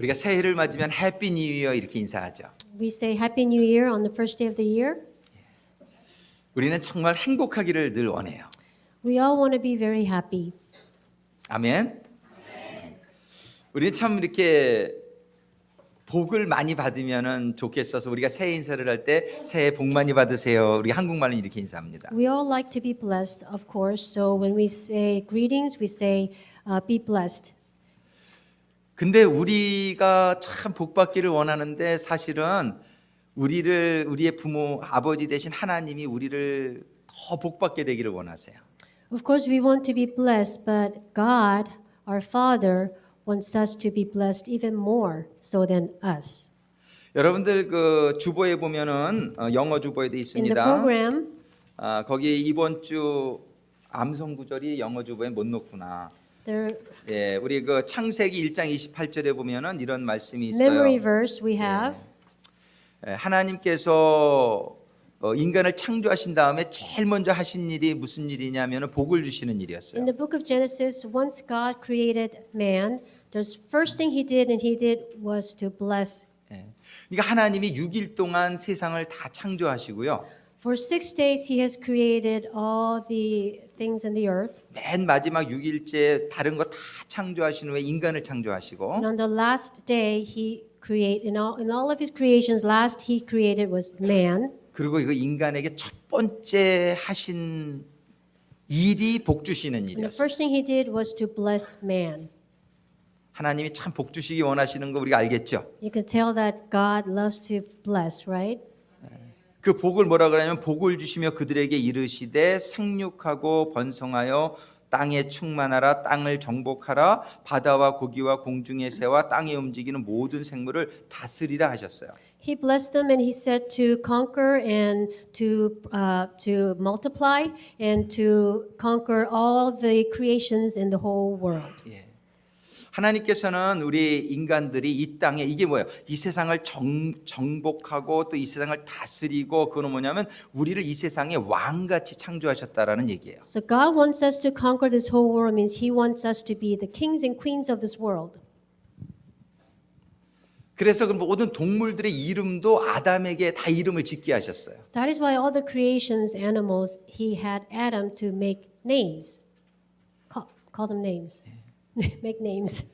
우리가 새해를 맞으면 해피 뉴 이어 이렇게 인사하죠. We say Happy New Year on the first day of the year. 우리는 정말 행복하기를 늘 원해요. We all want to be very happy. 아멘. 우리는 참 이렇게 복을 많이 받으면 좋겠어서 우리가 새해 인사를 할 때 새해 복 많이 받으세요. 우리 한국말은 이렇게 인사합니다. We all like to be blessed, of course. So when we say greetings, we say be blessed. 근데 우리가 참 복 받기를 원하는데 사실은 우리의 부모 아버지 되신 하나님이 우리를 더 복 받게 되기를 원하세요. Of course, we want to be blessed, but God, our Father, wants us to be blessed even more so than us. 여러분들 그 주보에 보면은 영어 주보에 돼 In the 있습니다. program, 거기 이번 주 암송 구절이 영어 주보에 못 넣구나. the 예, 우리 그 창세기 1장 28절에 보면은 이런 말씀이 있어요. memory verse we have. 예, 하나님께서 인간을 창조하신 다음에 제일 먼저 하신 일이 무슨 일이냐면은 복을 주시는 일이었어요. In the book of Genesis, once God created man, the first thing he did was to bless. 예. 그러니까 하나님이 6일 동안 세상을 다 창조하시고요. For 6 days he has created all the things in the earth. 맨 마지막 6일째 다른 거 다 창조하신 후에 인간을 창조하시고 And on the last day he created in all of his creations last he created was man. 그리고 이거 인간에게 첫 번째 하신 일이 복 주시는 And the 일이었어요. first thing he did was to bless man. 하나님이 참 복 주시기 원하시는 거 우리가 알겠죠? You can tell that God loves to bless, right? 그 복을 뭐라 그러냐면 복을 주시며 그들에게 이르시되 생육하고 번성하여 땅에 충만하라 땅을 정복하라 바다와 고기와 공중의 새와 땅에 움직이는 모든 생물을 다스리라 하셨어요. He blessed them and he said to conquer and to multiply and to conquer all the creations in the whole world. 예. 하나님께서는 우리 인간들이 이 땅에 이게 뭐예요? 이 세상을 정복하고 또 이 세상을 다스리고 그거는 뭐냐면 우리를 이 세상에 왕같이 창조하셨다라는 얘기예요. So God wants us to conquer this whole world means he wants us to be the kings and queens of this world. 그래서 그 모든 동물들의 이름도 아담에게 다 이름을 짓게 하셨어요. That is why all the creations, animals, he had Adam to make names. Call them names. Make names.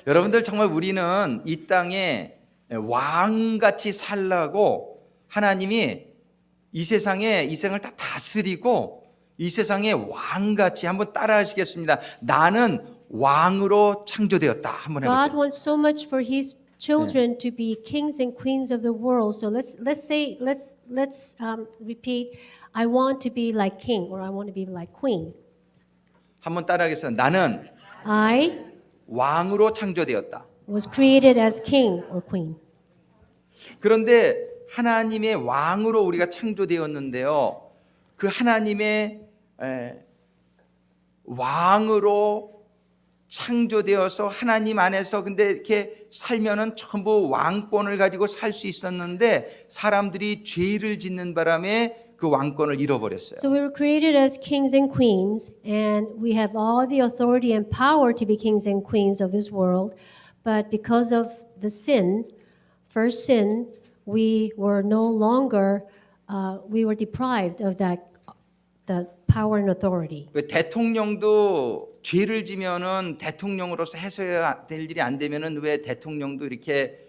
여러분들 정말 우리는 이 땅에 왕같이 살라고 하나님이 이 세상을 다 다스리고 이 세상에 왕같이 한번 따라하시겠습니다. 나는 왕으로 창조되었다. 한번 God 해보세요. wants so much for his children to be kings and queens of the world. So let's repeat. I want to be like king, or I want to be like queen. 한번 따라하겠습니다. 나는 I 왕으로 창조되었다. was created as king or queen. 그런데 하나님의 왕으로 우리가 창조되었는데요. 그 하나님의 왕으로 창조되어서 하나님 안에서 근데 이렇게 살면은 전부 왕권을 가지고 살 수 있었는데 사람들이 죄를 짓는 바람에 그 왕권을 잃어버렸어요. So we were created as kings and queens, and we have all the authority and power to be kings and queens of this world. But because of the sin, first sin, we were no longer, we were deprived of that power and authority. 대통령도 죄를 지면은 대통령으로서 해서야 될 일이 안 되면은 왜 대통령도 이렇게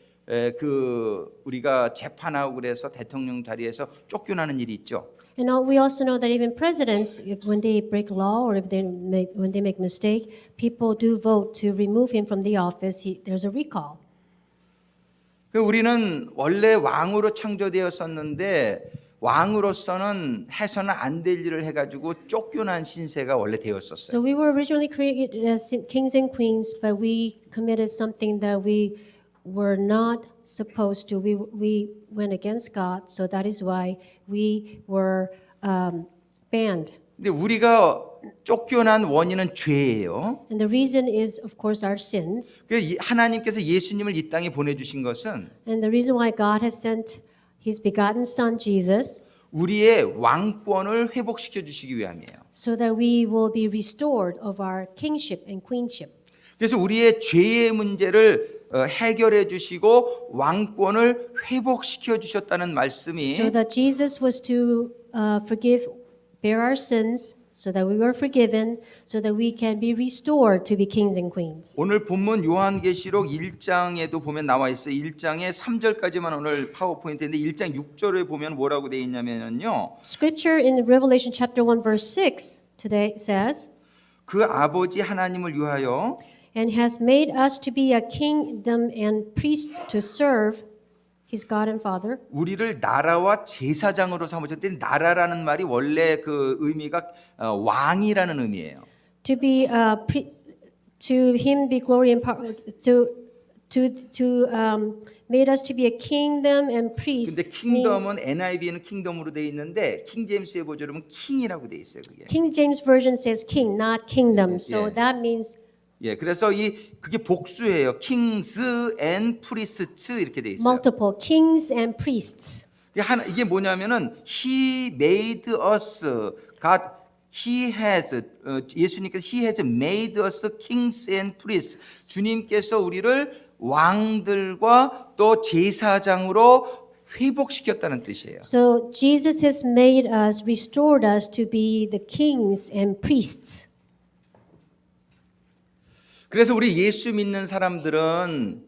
우리가 재판하고 그래서 대통령 자리에서 쫓겨나는 일이 있죠. And we also know that even presidents, when they break law or when they make mistake, people do vote to remove him from the office. There's a recall. 우리는 원래 왕으로 창조되었었는데 왕으로서는 해서는 안 될 일을 해가지고 쫓겨난 신세가 원래 되었었어요. So we were originally created as kings and queens, but we committed something that we were not supposed to. We went against God, so that is why we were banned. 근데 우리가 쫓겨난 원인은 죄예요. And the reason is, of course, our sin. 하나님께서 예수님을 이 땅에 보내주신 것은 And the reason why God has sent His begotten Son, Jesus, 우리의 왕권을 회복시켜 주시기 위함이에요. so that we will be restored of our kingship and queenship. 그래서 우리의 죄의 문제를 해결해 주시고 왕권을 회복시켜 주셨다는 말씀이 So that Jesus was to bear our sins, so that we were forgiven, so that we can be restored to be kings and queens. 오늘 본문 요한계시록 1장에도 보면 나와 있어요. 1장의 3절까지만 오늘 파워포인트인데 1장 6절에 보면 뭐라고 되어 있냐면요. Scripture in Revelation chapter 1 verse 6 today says, 그 아버지 하나님을 위하여 and has made us to be a kingdom and priest to serve his God and Father. 우리를 나라와 제사장으로 삼으셨는데 나라라는 말이 원래 그 의미가 왕이라는 의미예요. To be to him be glory and power, made us to be a kingdom and priest. 근데 킹덤은 NIV에는 킹덤으로 돼 있는데 킹 제임스에 보자면 킹이라고 돼 있어요, 그게. King James version says king, not kingdom. So Yeah. that means 예, 그래서 그게 복수예요. 킹스 앤 프리스트 이렇게 돼 있어요. multiple kings and priests. 이게 뭐냐면은 he made us God he has 예수님께서 he has made us kings and priests. 주님께서 우리를 왕들과 또 제사장으로 회복시켰다는 뜻이에요. So Jesus has made us, restored us to be the kings and priests. 그래서 우리 예수 믿는 사람들은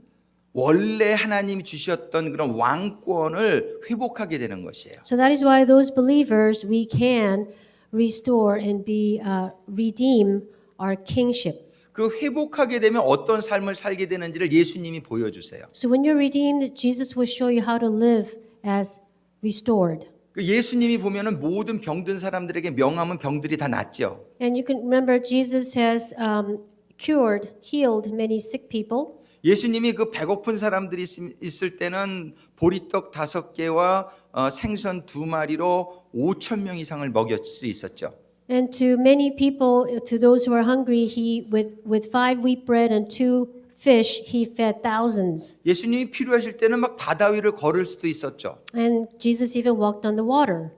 원래 하나님이 주셨던 그런 왕권을 회복하게 되는 것이에요. So that is why those believers, we can restore and redeem our kingship. 그 회복하게 되면 어떤 삶을 살게 되는지를 예수님이 보여주세요. So when you're redeemed, Jesus will show you how to live as restored. 그 예수님이 보면은 모든 병든 사람들에게 명하면 병들이 다 낫죠. And you can remember Jesus has healed many sick people. 예수님이 그 배고픈 사람들이 있을 때는 보리떡 5개와 생선 2마리로 5,000명 이상을 먹일 수 있었죠. And to many people, to those who are hungry, he with 5 wheat bread and 2 fish, he fed thousands. 예수님이 필요하실 때는 막 바다 위를 걸을 수도 있었죠. And Jesus even walked on the water.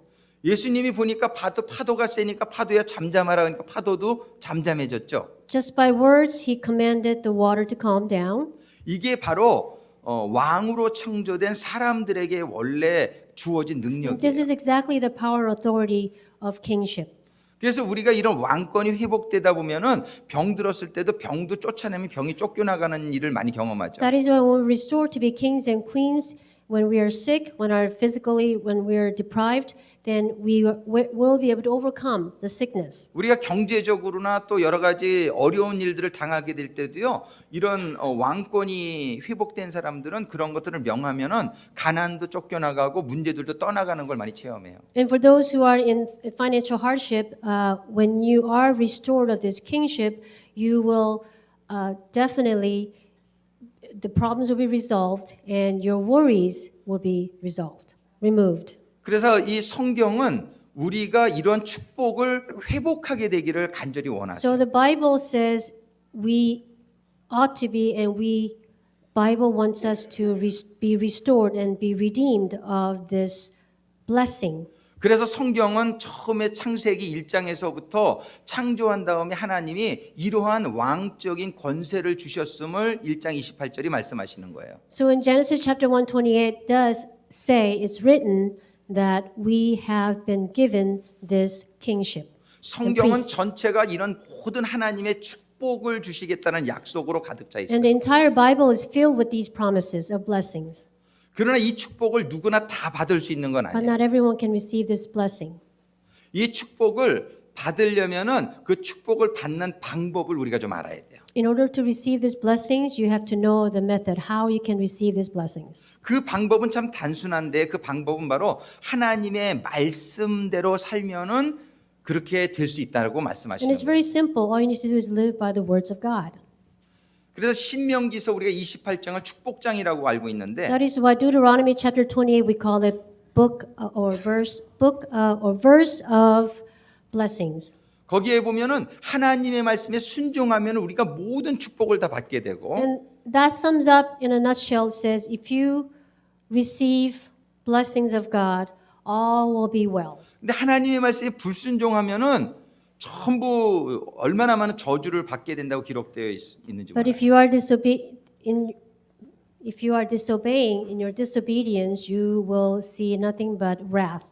예수님이 보니까 파도가 세니까 파도야 잠잠하라 그러니까 파도도 잠잠해졌죠. Just by words, he commanded the water to calm down. 이게 바로 왕으로 창조된 사람들에게 원래 주어진 능력이에요. This is exactly the power and authority of kingship. 그래서 우리가 이런 왕권이 회복되다 보면은 병 들었을 때도 병도 쫓아내면 병이 쫓겨나가는 일을 많이 경험하죠. That is why when we restore to be kings and queens, when we are sick, when we are deprived, then we will be able to overcome the sickness. 우리가 경제적으로나 또 여러 가지 어려운 일들을 당하게 될 때도요. 이런 왕권이 회복된 사람들은 그런 것들을 명하면은 가난도 쫓겨나가고 문제들도 떠나가는 걸 많이 체험해요. And for those who are in financial hardship, when you are restored of this kingship, you will definitely, the problems will be resolved and your worries will be removed. 그래서 이 성경은 우리가 이런 축복을 회복하게 되기를 간절히 So 원하죠. the Bible says we ought to be, and Bible wants us to be restored and be redeemed of this blessing. 그래서 성경은 처음에 창세기 1장에서부터 창조한 다음에 하나님이 이러한 왕적인 권세를 주셨음을 1장 28절이 말씀하시는 거예요. So in Genesis chapter 1:28 does say, it's written that we have been given this kingship. 성경은 전체가 이런 모든 하나님의 축복을 주시겠다는 약속으로 가득 차 있어요. And the entire Bible is filled with these promises of blessings. 그러나 이 축복을 누구나 다 받을 수 있는 건 But 아니에요. not everyone can receive this blessing. 이 축복을 받으려면은 그 축복을 받는 방법을 우리가 좀 알아야 돼요. In order to receive these blessings, you have to know the method, how you can receive these blessings. 그 방법은 참 단순한데 그 방법은 바로 하나님의 말씀대로 살면은 그렇게 될 수 있다고 And 말씀하시는 it's 거예요. very simple. All you need to do is live by the words of God. 그래서 신명기서 우리가 28장을 축복장이라고 알고 있는데 That is why Deuteronomy chapter 28 we call it book or verse of blessings. 거기에 보면은 하나님의 말씀에 순종하면 우리가 모든 축복을 다 받게 되고 And that sums up in a nutshell says if you receive blessings of God, all will be well. 근데 하나님의 말씀에 불순종하면은 전부 얼마나 많은 저주를 받게 된다고 기록되어 있는지 But 몰라요. if you are disobeying in your disobedience, you will see nothing but wrath.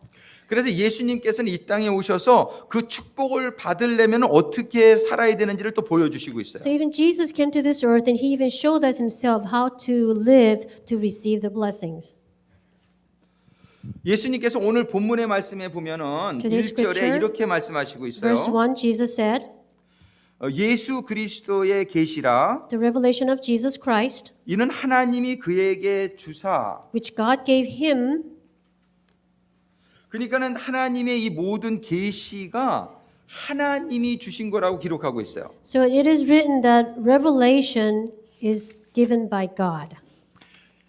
그래서 예수님께서는 이 땅에 오셔서 그 축복을 받으려면 어떻게 살아야 되는지를 또 보여주시고 So 있어요. even Jesus came to this earth and he even showed us himself how to live to receive the blessings. 예수님께서 오늘 본문의 말씀에 보면은 Today's 1절에 scripture, 이렇게 말씀하시고 있어요. Verse 1, Jesus said, 예수 그리스도의 계시라 the revelation of Jesus Christ, 이는 하나님이 그에게 주사 which God gave him. 그러니까는 하나님의 이 모든 계시가 하나님이 주신 거라고 기록하고 있어요. So it is written that revelation is given by God.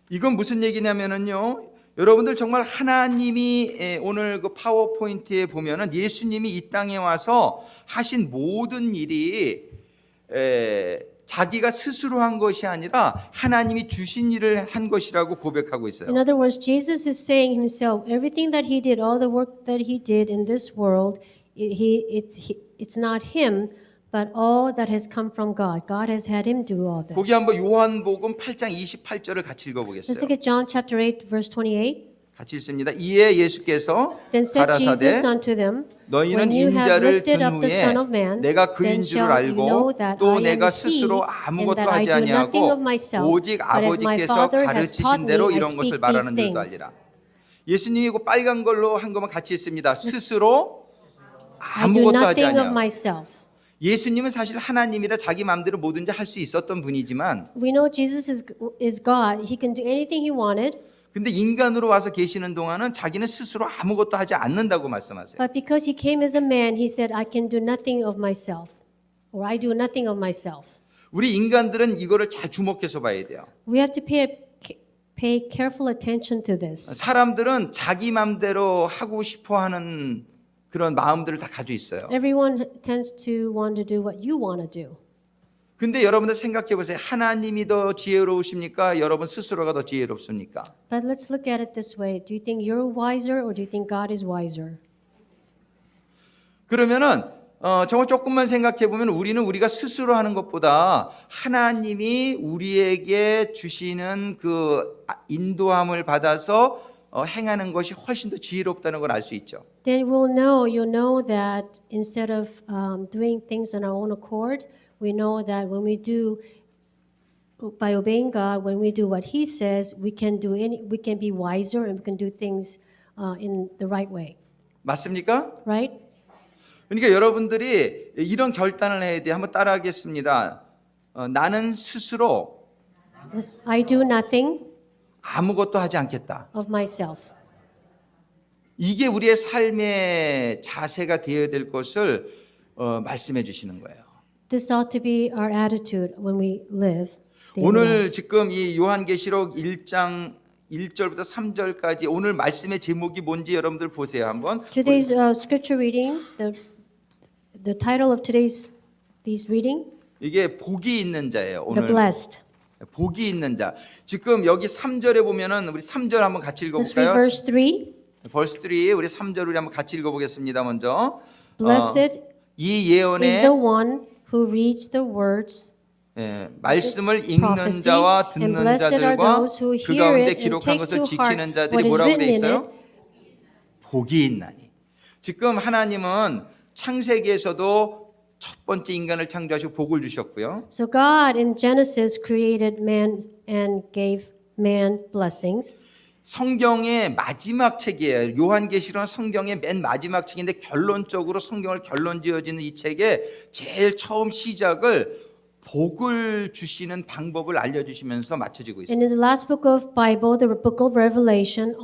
이건 무슨 얘기냐면은요. 여러분들 정말 하나님이 오늘 그 파워포인트에 보면은 예수님이 이 땅에 와서 하신 모든 일이 자기가 스스로 한 것이 아니라 하나님이 주신 일을 한 것이라고 고백하고 있어요. In other words, Jesus is saying himself, everything that he did, all the work that he did in this world, it's not him, but all that has come from God. God has had him do all this. 거기 한번 요한복음 8장 28절을 같이 Let's 읽어보겠어요. look at John chapter 8, verse 28. 같이 읽습니다. 이에 예수께서 Then said 가라사대 Jesus unto them, 너희는 When you have 인자를 lifted 든 up the Son of 후에 Man, 내가 그인 then 줄을 shall you know 알고 that 또 I am 내가 He, 스스로 and 아무것도 that I 하지 do nothing of 아니하고 myself, 오직 but as my 아버지께서 Father has 가르치신 taught me, 대로 I 이런 speak 것을 these 말하는 줄도 things. 알리라. 예수님이 그 빨간 걸로 한 것만 같이 읽습니다. 스스로 I do 아무것도 하지 nothing of 아니하고. myself. 예수님은 사실 하나님이라 자기 마음대로 뭐든지 할 수 있었던 분이지만 We know Jesus is God. He can do anything he wanted. 근데 인간으로 와서 계시는 동안은 자기는 스스로 아무것도 하지 않는다고 말씀하세요. But because he came as a man, he said, I can do nothing of myself. Or I do nothing of myself. 우리 인간들은 이거를 잘 주목해서 봐야 돼요. We have to pay careful attention to this. 사람들은 자기 마음대로 하고 싶어 하는 그런 마음들을 다 가지고 있어요. Everyone tends to want to do what you want to do. 근데 여러분들 생각해 보세요. 하나님이 더 지혜로우십니까? 여러분 스스로가 더 지혜롭습니까? But let's look at it this way. Do you think you're wiser or do you think God is wiser? 그러면은 정말 조금만 생각해 보면 우리는 우리가 스스로 하는 것보다 하나님이 우리에게 주시는 그 인도함을 받아서 행하는 것이 훨씬 더 지혜롭다는 걸 알 수 있죠. Then you'll know that instead of doing things on our own accord, we know that when we do, by obeying God, when we do what He says, we can be wiser and we can do things in the right way, 맞습니까? right? 그러니까 여러분들이 이런 결단을 해야 돼. 한번 따라하겠습니다. 나는 스스로 Yes, I do nothing 아무것도 하지 않겠다. of myself. 이게 우리의 삶의 자세가 되어야 될 것을 말씀해 주시는 거예요. This ought to be our attitude when we live. daily 오늘 lives. 지금 이 요한계시록 1장 1절부터 3절까지 오늘 말씀의 제목이 뭔지 여러분들 보세요. 한번. Today's scripture reading, the title of today's reading, 이게 복이 있는 자예요. the 오늘 blessed. 복이 있는 자. 지금 여기 3절에 보면은 우리 3절 한번 같이 Let's read 읽어볼까요? verse 3. 벌스 3 우리 3절 우리 한번 같이 읽어보겠습니다. 먼저 Blessed 이 is the 예언의 one who reads the words 말씀을 읽는 prophecy, 자와 and 듣는 blessed are 자들과 those who 그 hear 가운데 it and 기록한 take 것을 to 지키는 heart 자들이 what is 뭐라고 돼 written in 있어요? it. 복이 있나니. 지금 하나님은 창세기에서도 첫 번째 인간을 창조하시고 복을 주셨고요. So God in Genesis created man and gave man blessings. 성경의 마지막 책이에요. 요한계시록은 성경의 맨 마지막 책인데 결론적으로 성경을 결론지어지는 이 책의 제일 처음 시작을 복을 주시는 방법을 알려주시면서 맞춰지고 있어요. And in the last book of Bible, the book of Revelation,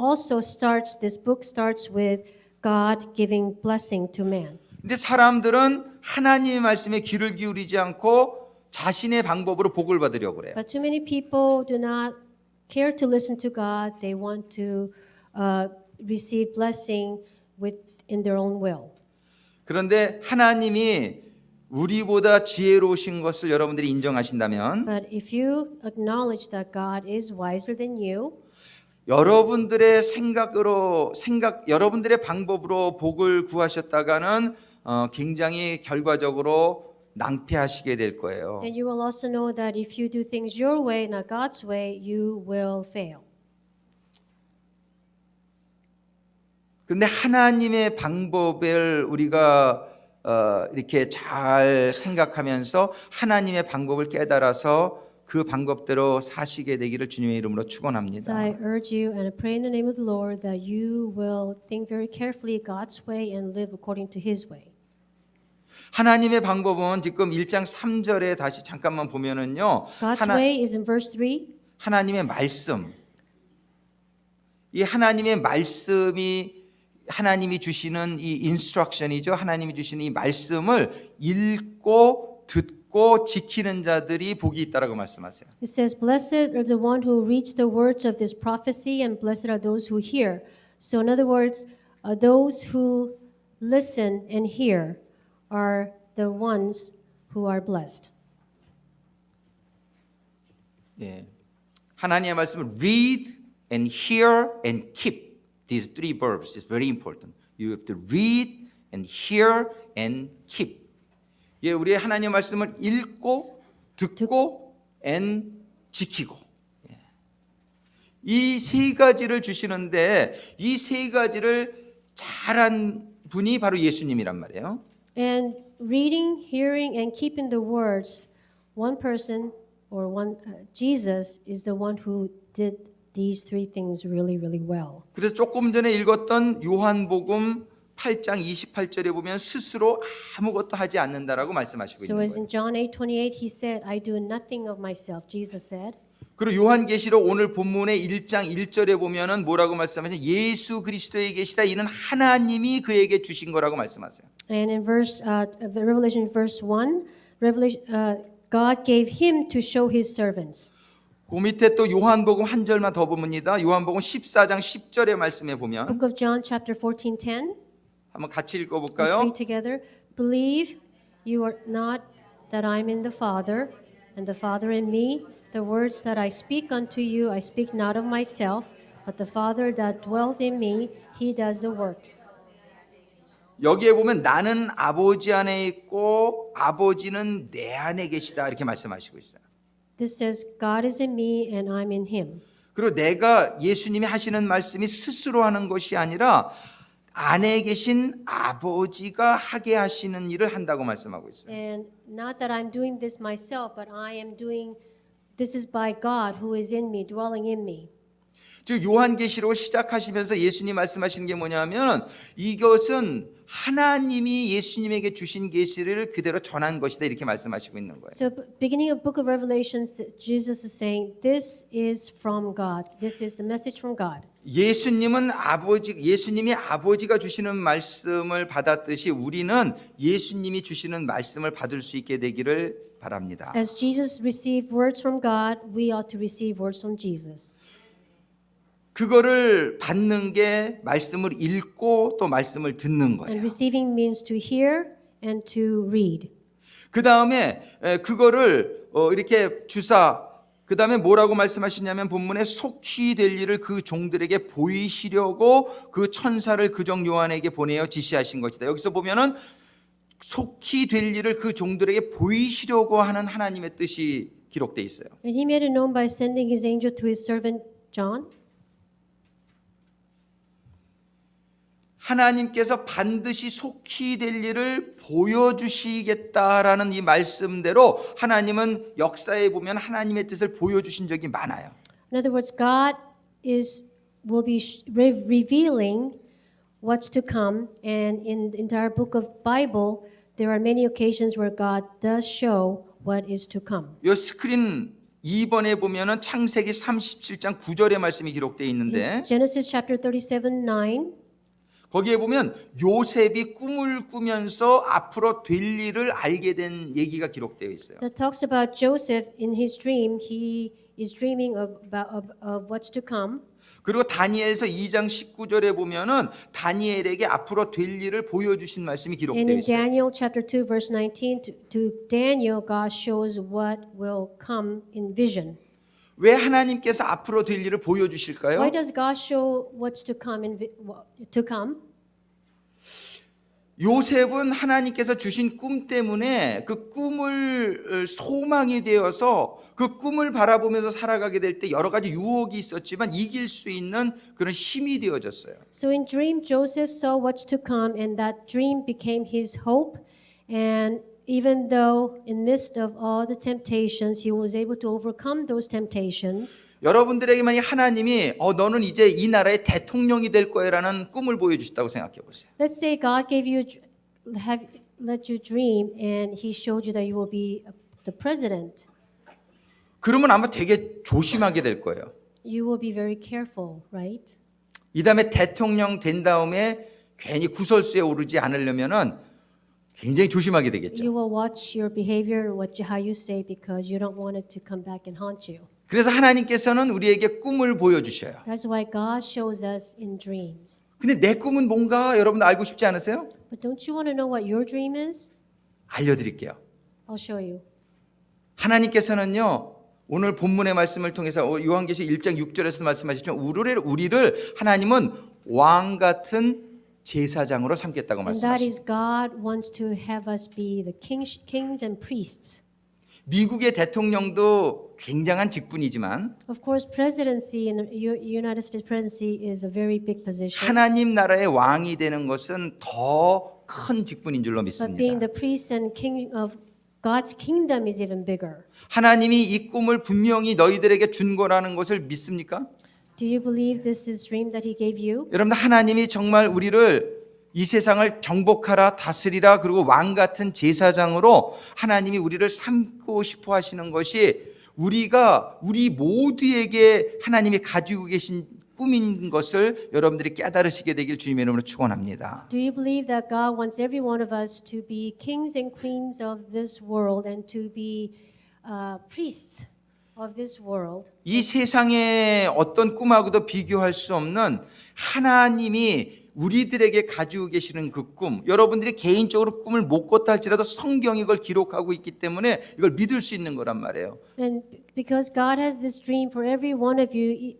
this book starts with God giving blessing to man. 근데 사람들은 하나님의 말씀에 귀를 기울이지 않고 자신의 방법으로 복을 받으려고 그래요. But too many people do not care to listen to God. They want to receive blessing in their own will. 그런데 하나님이 우리보다 지혜로우신 것을 여러분들이 인정하신다면 But if you acknowledge that God is wiser than you, 여러분들의 여러분들의 방법으로 복을 구하셨다가는 굉장히 결과적으로 낭패하시게 될 거예요. Then you will also know that if you do things your way, not God's way, you will fail. 그런데 하나님의 방법을 우리가 이렇게 잘 생각하면서 하나님의 방법을 깨달아서 그 방법대로 사시게 되기를 주님의 이름으로 So 축원합니다. I urge you and I pray in the name of the Lord that you will think very carefully God's way and live according to His way. 하나님의 방법은 지금 1장 3절에 다시 잠깐만 보면은요. God's way is in verse 3. 하나님의 말씀. 이 하나님의 말씀이 하나님이 주시는 이 인스트럭션이죠. 하나님이 주시는 이 말씀을 읽고 듣고 지키는 자들이 복이 있다라고 말씀하세요. It says, "Blessed are the one who reads the words of this prophecy, and blessed are those who hear." So, in other words, those who listen and hear are the ones who are blessed. 예. 하나님의 말씀을 read and hear and keep. These three verbs is very important. You have to read and hear and keep. 예, 우리 하나님의 말씀을 읽고 듣고 and 지키고. 이 세 가지를 주시는데 이 세 가지를 잘한 분이 바로 예수님이란 말이에요. And reading, hearing, and keeping the words, one person or Jesus is the one who did these three things really, really well. 그래서 조금 전에 읽었던 요한복음 8장 28절에 보면 스스로 아무것도 하지 않는다라고 말씀하시고 So 있는 as 거예요. in John 8:28, he said, "I do nothing of myself." Jesus said. 그리고 요한계시록 오늘 본문의 1장 1절에 보면은 뭐라고 말씀하시냐? 예수 그리스도에 계시다 이는 하나님이 그에게 주신 거라고 말씀하세요. And in Revelation verse 1, God gave him to show his servants. 그 밑에 또 요한복음 한 절만 더 봅니다. 요한복음 14장 10절의 말씀에 보면 Book of John chapter 14:10. 한번 같이 Let's 읽어볼까요? read together. Believe you are not that I'm in the Father, and the Father in me. The words that I speak unto you, I speak not of myself, but the Father that dwelleth in me, He does the works. 여기에 보면 나는 아버지 안에 있고 아버지는 내 안에 계시다 이렇게 말씀하시고 있어요. This says, God is in me and I'm in Him. 그리고 내가 예수님이 하시는 말씀이 스스로 하는 것이 아니라 안에 계신 아버지가 하게 하시는 일을 한다고 말씀하고 있어요. And not that I'm doing this myself, but I am doing, this is by God who is in me, dwelling in me. 즉 요한계시록을 시작하시면서 예수님 말씀하시는 게 뭐냐면 이것은 하나님이 예수님에게 주신 계시를 그대로 전한 것이다 이렇게 말씀하시고 있는 거예요. So beginning of book of Revelation, Jesus is saying, this is from God. This is the message from God. 예수님이 아버지가 주시는 말씀을 받았듯이 우리는 예수님이 주시는 말씀을 받을 수 있게 되기를 바랍니다. As Jesus received words from God, we ought to receive words from Jesus. 그거를 받는 게 말씀을 읽고 또 말씀을 듣는 And 거예요. receiving means to hear and to read. 그 다음에 그거를 이렇게 주사 그 다음에 뭐라고 말씀하시냐면 본문에 속히 될 일을 그 종들에게 보이시려고 그 천사를 그정 요한에게 보내어 지시하신 것이다. 여기서 보면은 속히 될 일을 그 종들에게 보이시려고 하는 하나님의 뜻이 기록되어 있어요. And he made it known by sending his angel to his servant John. 하나님께서 반드시 속히 될 일을 보여주시겠다라는 이 말씀대로 하나님은 역사에 보면 하나님의 뜻을 보여주신 적이 많아요. In other words, God will be revealing what's to come, and in the entire book of Bible, there are many occasions where God does show what is to come. 이 스크린 2번에 보면은 창세기 37장 9절의 말씀이 기록되어 있는데 Genesis chapter 37:9. 거기에 보면 요셉이 꿈을 꾸면서 앞으로 될 일을 알게 된 얘기가 기록되어 있어요. That talks about Joseph in his dream. He is dreaming of what's to come. 그리고 다니엘서 2장 19절에 보면은 다니엘에게 앞으로 될 일을 보여주신 말씀이 And 기록되어 in 있어요. Daniel chapter 2 verse 19 to Daniel, God shows what will come in vision. 왜 하나님께서 앞으로 될 일을 보여주실까요? Why does God show what's to come to come? 요셉은 하나님께서 주신 꿈 때문에 그 꿈을 소망이 되어서 그 꿈을 바라보면서 살아가게 될 때 여러 가지 유혹이 있었지만 이길 수 있는 그런 힘이 되어졌어요. So in dream, Joseph saw what's to come, and that dream became his hope. And even though in midst of all the temptations, he was able to overcome those temptations. 여러분들에게 만약 하나님이 너는 이제 이 나라의 대통령이 될 거야라는 꿈을 보여주셨다고 생각해 보세요. Let's say God gave you, have let you dream, and He showed you that you will be the president. 그러면 아마 되게 조심하게 될 거예요. You will be very careful, right? 이 다음에 대통령 된 다음에 괜히 구설수에 오르지 않으려면은 굉장히 조심하게 되겠죠. You will watch your behavior and how you say because you don't want it to come back and haunt you. 그래서 하나님께서는 우리에게 꿈을 보여주셔요. That's why God shows us in dreams. 근데 내 꿈은 뭔가 여러분 알고 싶지 않으세요? But don't you want to know what your dream is? 알려드릴게요. I'll show you. 하나님께서는요 오늘 본문의 말씀을 통해서 요한계시록 1장 6절에서 말씀하셨지만 우리를 하나님은 왕 같은 제사장으로 삼겠다고 And that 말씀하셨어요. is God wants to have us be the kings and priests. 미국의 대통령도 굉장한 직분이지만 Of course, presidency in United States presidency is a very big position. 하나님 나라의 왕이 되는 것은 더 큰 직분인 줄로 But being 믿습니다. the priest and king of God's kingdom is even bigger. 하나님이 이 꿈을 분명히 너희들에게 준 거라는 것을 믿습니까? Do you believe this is dream that He gave you? 여러분 하나님이 정말 우리를 이 세상을 정복하라 다스리라 그리고 왕 같은 제사장으로 하나님이 우리를 삼고 싶어 하시는 것이 우리 모두에게 하나님이 가지고 계신 꿈인 것을 여러분들이 깨달으시게 되길 주님의 이름으로 축원합니다. Do you believe that God wants every one of us to be kings and queens of this world and to be priests of this world? 이 세상의 어떤 꿈하고도 비교할 수 없는 하나님이 우리들에게 가지고 계시는 그 꿈, 여러분들이 개인적으로 꿈을 못 꿨다 할지라도 성경이 이걸 기록하고 있기 때문에 이걸 믿을 수 있는 거란 말이에요. And because God has this dream for every one of you,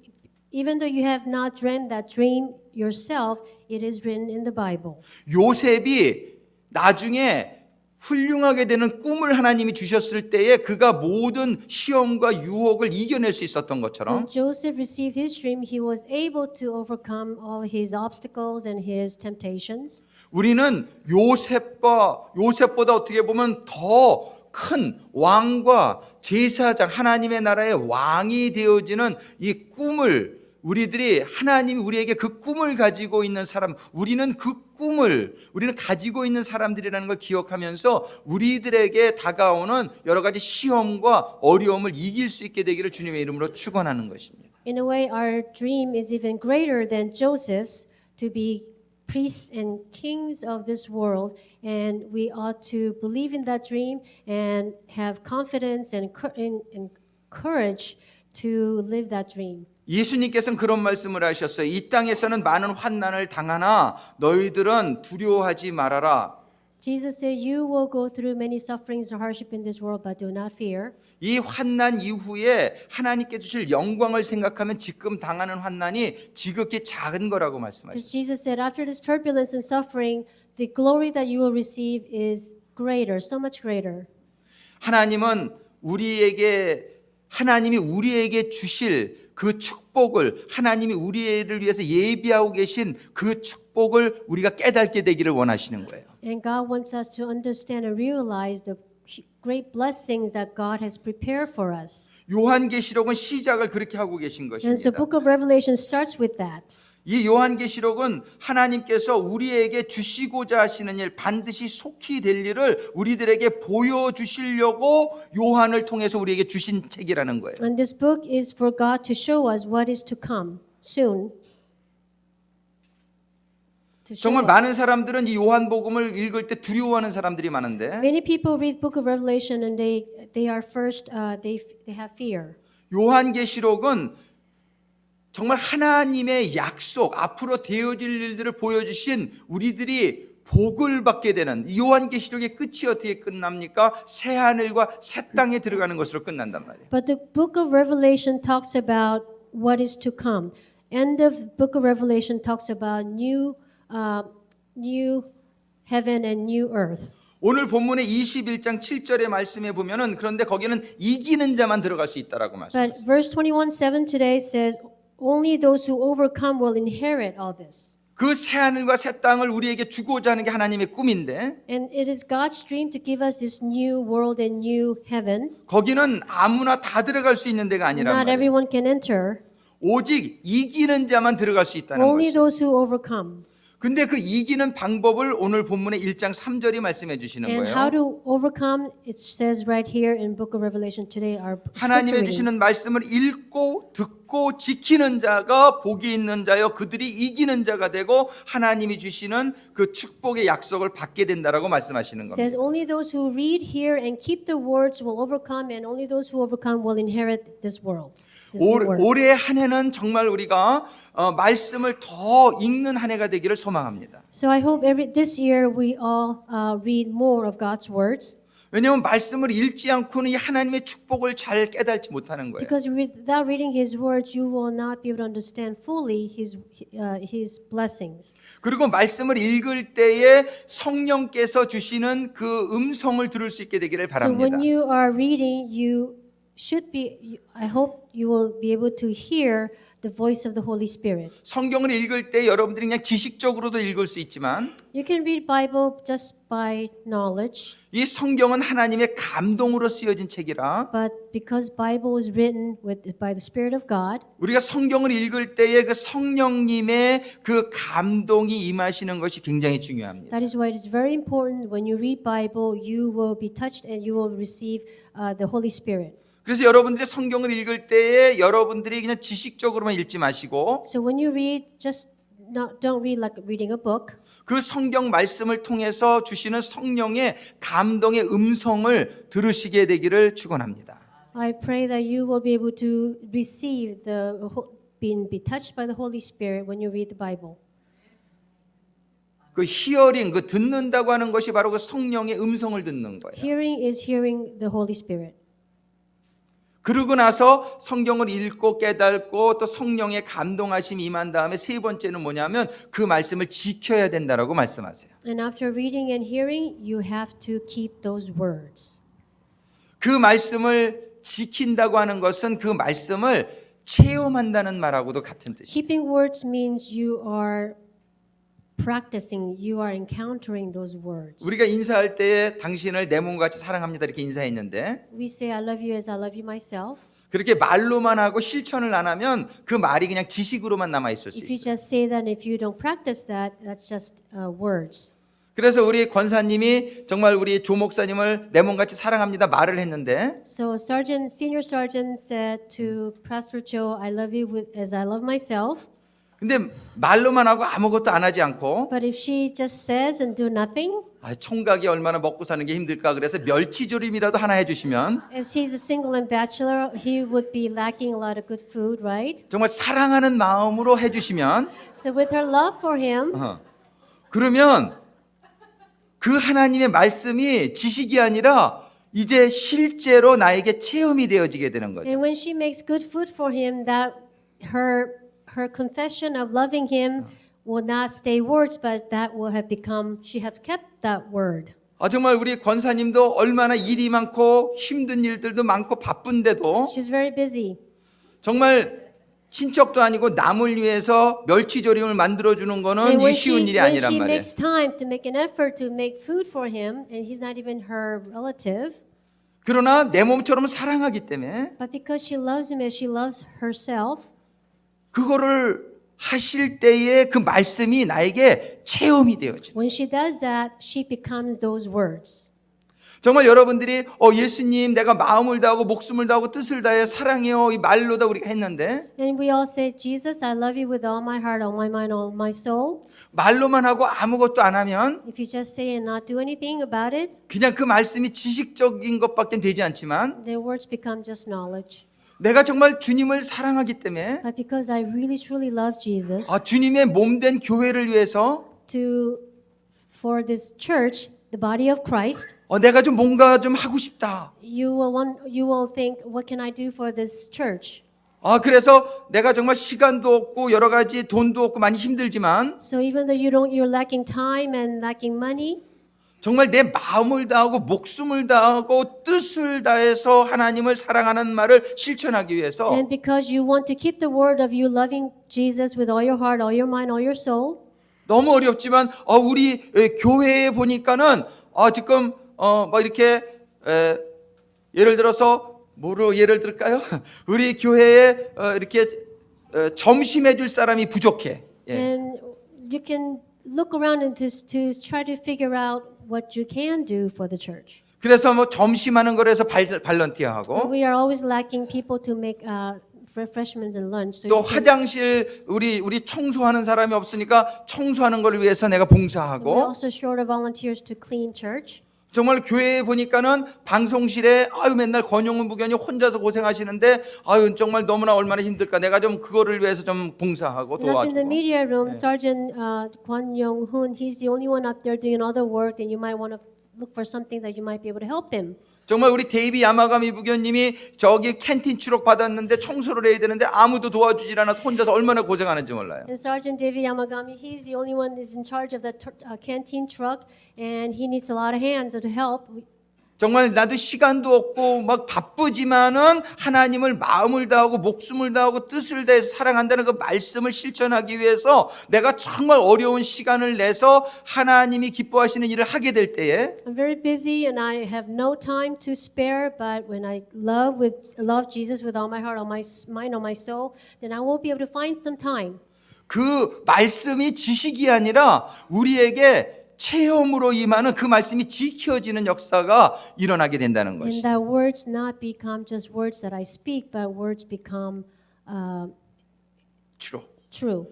even though you have not dreamt that dream yourself, it is written in the Bible. 요셉이 나중에 훌륭하게 되는 꿈을 하나님이 주셨을 때에 그가 모든 시험과 유혹을 이겨낼 수 있었던 것처럼 When Joseph received his dream, he was able to overcome all his obstacles and his temptations. 우리는 요셉보다 어떻게 보면 더 큰 왕과 제사장 하나님의 나라의 왕이 되어지는 이 꿈을 우리들이 하나님이 우리에게 그 꿈을 가지고 있는 사람, 우리는 가지고 있는 사람들이라는 걸 기억하면서 우리들에게 다가오는 여러 가지 시험과 어려움을 이길 수 있게 되기를 주님의 이름으로 축원하는 것입니다. In a way, our dream is even greater than Joseph's to be priests and kings of this world, and we ought to believe in that dream and have confidence and courage to live that dream. 예수님께서는 그런 말씀을 하셨어요. 이 땅에서는 많은 환난을 당하나 너희들은 두려워하지 말아라. Jesus said, "You will go through many sufferings or hardship in this world, but do not fear." 이 환난 이후에 하나님께 주실 영광을 생각하면 지금 당하는 환난이 지극히 작은 거라고 Because 말씀하셨어요. Jesus said, after this turbulence and suffering, the glory that you will receive is greater, so much greater. 하나님이 우리에게 주실 그 축복을 하나님이 우리를 위해서 예비하고 계신 그 축복을 우리가 깨닫게 되기를 원하시는 거예요. And God wants us to understand and realize the great blessings that God has prepared for us. 요한계시록은 시작을 그렇게 하고 계신 And so 것입니다. book of Revelation starts with that. 이 요한계시록은 하나님께서 우리에게 주시고자 하시는 일, 반드시 속히 될 일을 우리들에게 보여주시려고 요한을 통해서 우리에게 주신 책이라는 거예요. And this book is for God to show us what is to come soon. To show 정말 us. 많은 사람들은 이 요한복음을 읽을 때 두려워하는 사람들이 많은데 Many people read book of Revelation and they are first they have fear. 요한계시록은 정말 하나님의 약속, 앞으로 되어질 일들을 보여주신 우리들이 복을 받게 되는 이 요한계시록의 끝이 어떻게 끝납니까? 새 하늘과 새 땅에 들어가는 것으로 끝난단 말이에요. But the book of Revelation talks about what is to come. End of book of Revelation talks about new heaven and new earth. 오늘 본문의 21장 7절의 말씀에 보면은 그런데 거기는 이기는 자만 들어갈 수 있다라고 But 말씀하셨어요. verse 21:7 today says, only those who overcome will inherit all this. 그 새하늘과 새 땅을 우리에게 주고자 하는 게 하나님의 꿈인데 And it is God's dream to give us this new world and new heaven. 거기는 아무나 다 들어갈 수 있는 데가 아니란 Not 말이에요. everyone can enter, 오직 이기는 자만 들어갈 수 있다는 only 것이에요. those who overcome. 근데 그 이기는 방법을 오늘 본문의 1장 3절이 말씀해 주시는 And how 거예요. to overcome, it says right here in Book of Revelation today, our scripture 하나님의 reading. 주시는 말씀을 읽고 듣고 지키는 자가 복이 있는 자요 그들이 이기는 자가 되고 하나님이 주시는 그 축복의 약속을 받게 된다라고 말씀하시는 It says 겁니다. only those who read, hear, and keep the words will overcome, and only those who overcome will inherit this world. This new world. 올해 한 해는 정말 우리가 말씀을 더 읽는 한 해가 되기를 소망합니다. So I hope this year we all read more of God's words. 왜냐하면 말씀을 읽지 않고는 이 하나님의 축복을 잘 깨달지 못하는 거예요. Because without reading His words, you will not be able to understand fully His blessings. 그리고 말씀을 읽을 때에 성령께서 주시는 그 음성을 들을 수 있게 되기를 So 바랍니다. when you are reading, you should be. I hope you will be able to hear the voice of the Holy Spirit. 성경을 읽을 때 여러분들이 그냥 지식적으로도 읽을 수 있지만 You can read Bible just by knowledge, 이 성경은 하나님의 감동으로 쓰여진 책이라 but because Bible is written by the Spirit of God, 우리가 성경을 읽을 때에 그 성령님의 그 감동이 임하시는 것이 굉장히 중요합니다. that is why it is very important when you read Bible, you will be touched and you will receive the Holy Spirit. 그래서 여러분들이 성경을 읽을 때에 여러분들이 그냥 지식적으로만 읽지 마시고 So when you read, don't read like reading a book. 그 성경 말씀을 통해서 주시는 성령의 감동의 음성을 들으시게 되기를 축원합니다. I pray that you will be able to receive be touched by the Holy Spirit when you read the Bible. 그 히어링, 그 듣는다고 하는 것이 바로 그 성령의 음성을 듣는 거예요. Hearing is hearing the Holy Spirit. 그러고 나서 성경을 읽고 깨닫고 또 성령의 감동하심이 임한 다음에 세 번째는 뭐냐면 그 말씀을 지켜야 된다라고 말씀하세요. And after reading and hearing, you have to keep those words. 그 말씀을 지킨다고 하는 것은 그 말씀을 체험한다는 말하고도 같은 뜻이에요. Keeping words means you are practicing, you are encountering those words. 우리가 인사할 때에 당신을 내 몸같이 사랑합니다 이렇게 인사했는데 We say I love you as I love you myself. 그렇게 말로만 하고 실천을 안 하면 그 말이 그냥 지식으로만 남아 있을 수 If you 있어요. just say that, if you don't practice that, that's just words. 그래서 우리 권사님이 정말 우리 조 목사님을 내 몸같이 사랑합니다 말을 했는데 So senior sergeant said to Pastor Joe, I love you as I love myself. 근데 말로만 하고 아무것도 안 하지 않고 But if she just says and do nothing, 총각이 얼마나 먹고 사는 게 힘들까 그래서 멸치조림이라도 하나 해주시면 as he's a single and bachelor, he would be lacking a lot of good food, right? 정말 사랑하는 마음으로 해주시면 So with her love for him, 그러면 그 하나님의 말씀이 지식이 아니라 이제 실제로 나에게 체험이 되어지게 되는 거죠. and when she makes good food for him, that her confession of loving him will not stay words, but that will have become, she have kept that word. 정말 우리 권사님도 얼마나 일이 많고 힘든 일들도 많고 바쁜데도 She's very busy. 정말 친척도 아니고 남을 위해서 멸치조림을 만들어주는 거는 And 이 쉬운 일이 when 아니란 she 말이에요. makes time to make an effort to make food for him, and he's not even her relative, 그러나 내 몸처럼 사랑하기 때문에 but because she loves him as she loves herself, 그거를 하실 때에 그 말씀이 나에게 체험이 되어져. when she does that, she becomes those words. 정말 여러분들이 예수님 내가 마음을 다하고 목숨을 다하고 뜻을 다해 사랑해요 이 말로다 우리가 했는데 And we all say, Jesus, I love you with all my heart, all my mind, all my soul. 말로만 하고 아무것도 안 하면 If you just say and not do anything about it, 그냥 그 말씀이 지식적인 것밖에 되지 않지만 their words become just knowledge. 내가 정말 주님을 사랑하기 때문에 But because I really truly love Jesus, 주님의 몸된 교회를 위해서 for this church, the body of Christ, 내가 좀 뭔가 좀 하고 싶다. you will think, what can I do for this church? 그래서 내가 정말 시간도 없고 여러 가지 돈도 없고 많이 힘들지만 So even though you're lacking time and lacking money, 정말 내 마음을 다하고 목숨을 다하고 뜻을 다해서 하나님을 사랑하는 말을 실천하기 위해서 and because you want to keep the word of you loving Jesus with all your heart, all your mind, all your soul, 너무 어렵지만 우리 교회에 보니까는 지금 막 이렇게 예를 들어서 뭐로 예를 들까요? 우리 교회에 이렇게 점심해 줄 사람이 부족해. 예. and you can look around and to try to figure out what you can do for the church. 그래서 뭐 점심하는 거에서 발런티어하고 We are always lacking people to make refreshments and lunch. So 또 you can- 화장실 우리 청소하는 사람이 없으니까 청소하는 걸 위해서 내가 we're 봉사하고 also short of volunteers to clean church. 정말 교회에 보니까는 방송실에 맨날 권용훈 부견이 혼자서 고생하시는데 정말 너무나 얼마나 힘들까 내가 좀 그거를 위해서 좀 봉사하고 And up in the 도와주고 media room, Sergeant Kwon Young-hoon, he's the only one up there doing all the work, and you might want to look for something that you might be able to help him. 정말 우리 데이비 야마가미 부견님이 저기 캔틴 추록 받았는데 청소를 해야 되는데 아무도 도와주질 않아서 혼자서 얼마나 고생하는지 몰라요. And Sergeant David Yamagami, he's the only one that's in charge of the canteen truck, and he needs a lot of hands to help. 정말 나도 시간도 없고 막 바쁘지만은 하나님을 마음을 다하고 목숨을 다하고 뜻을 다해서 사랑한다는 그 말씀을 실천하기 위해서 내가 정말 어려운 시간을 내서 하나님이 기뻐하시는 일을 하게 될 때에 I'm very busy and I have no time to spare, but when I love Jesus with all my heart, all my mind, all my soul, then I will be able to find some time. 그 말씀이 지식이 아니라 우리에게 체험으로 임하는 그 말씀이 지켜지는 역사가 일어나게 된다는 And 것이죠. that words not become just words that I speak, but words become 주로. true.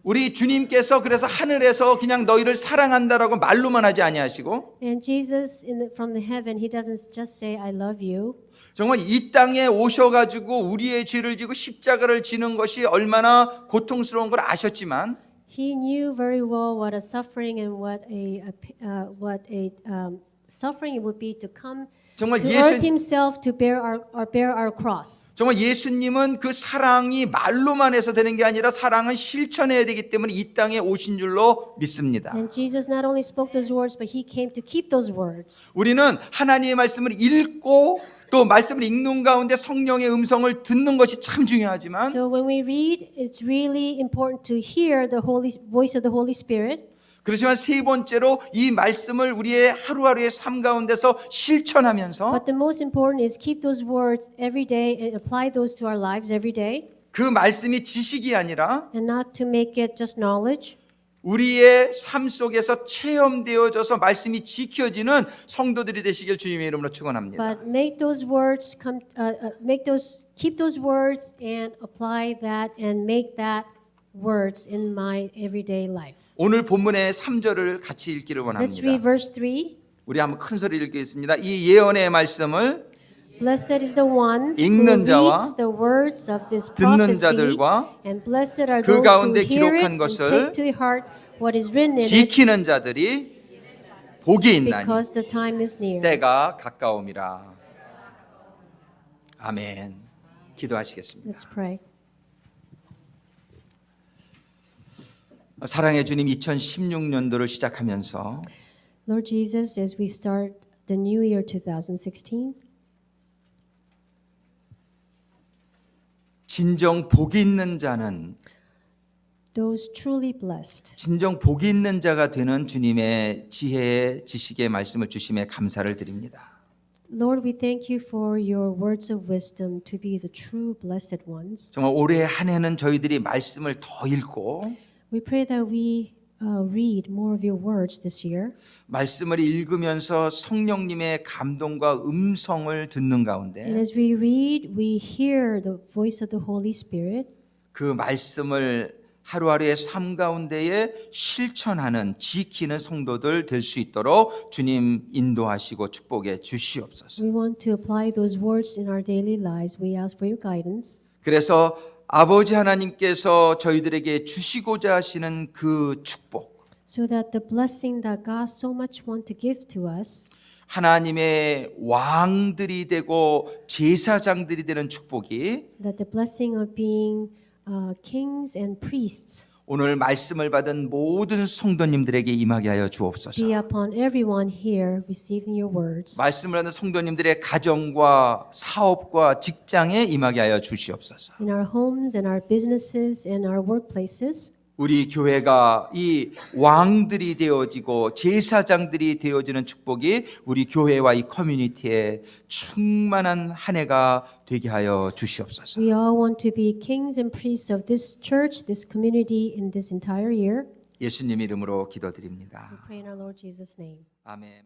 우리 주님께서 그래서 하늘에서 그냥 너희를 사랑한다라고 말로만 하지 아니하시고 And Jesus from the heaven, he doesn't just say, I love you. 정말 이 땅에 오셔가지고 우리의 죄를 지고 십자가를 지는 것이 얼마나 고통스러운 걸 아셨지만 He knew very well what a suffering and what a suffering it would be to come 정말 to earth himself to bear our cross. 정말 예수님은 그 사랑이 말로만 해서 되는 게 아니라 사랑은 실천해야 되기 때문에 이 땅에 오신 줄로 믿습니다. And Jesus not only spoke those words, but he came to keep those words. 우리는 하나님의 말씀을 읽고 또 말씀을 읽는 가운데 성령의 음성을 듣는 것이 참 중요하지만 So when we read, it's really important to hear the voice of the Holy Spirit. 그렇지만 세 번째로 이 말씀을 우리의 하루하루의 삶 가운데서 실천하면서 But the most important is keep those words every day and apply those to our lives every day, 그 말씀이 지식이 아니라 and not to make it just knowledge. 우리의 삶 속에서 체험되어져서 말씀이 지켜지는 성도들이 되시길 주님의 이름으로 축원합니다. But make those words keep those words and apply that and make that words in my everyday life. 오늘 본문의 3절을 같이 읽기를 Let's read 원합니다. verse 3. 우리 한번 큰 소리 읽겠습니다. 이 예언의 말씀을 Blessed is the one who 읽는 자와 reads the words of this 듣는 prophecy, 자들과 and blessed are 그 those who 가운데 hear it 기록한 and 것을 take to heart what is written in it, 지키는 자들이 복이 있나니 because the time is near. 때가 가까움이라. 아멘. 기도하시겠습니다. Let's pray. 사랑의 주님, 2016년도를 시작하면서 Lord Jesus, as we start the new year 2016, 진정 복이 있는 자는 those truly blessed, 진정 복이 있는 자가 되는 주님의 지혜의 지식의 말씀을 주심에 감사를 드립니다. Lord, we thank you for your words of wisdom to be the true blessed ones. 정말 올해 한 해는 저희들이 말씀을 더 읽고 We pray that we read more of your words this year. 말씀을 읽으면서 성령님의 감동과 음성을 듣는 And 가운데 as we read, we hear the voice of the Holy Spirit. 그 말씀을 하루하루의 삶 가운데에 실천하는 지키는 성도들 될 수 있도록 주님 인도하시고 축복해 주시옵소서. We want to apply those words in our daily lives. We ask for your guidance. 그래서 아버지 하나님께서 저희들에게 주시고자 하시는 그 축복, So that the blessing that God so much want to give to us, 하나님의 왕들이 되고 제사장들이 되는 축복이 that the blessing of being kings and priests 오늘 말씀을 받은 모든 성도님들에게 임하게 하여 주옵소서. be upon everyone here receiving your words. 말씀을 하는 성도님들의 가정과 사업과 직장에 임하게 하여 주시옵소서. In our homes and our businesses and our workplaces, 우리 교회가 이 왕들이 되어지고 제사장들이 되어지는 축복이 우리 교회와 이 커뮤니티에 충만한 한 해가 되게 하여 주시옵소서. we all want to be kings and priests of this church, this community in this entire year. 예수님 이름으로 기도드립니다. We pray in our Lord Jesus' name. 아멘.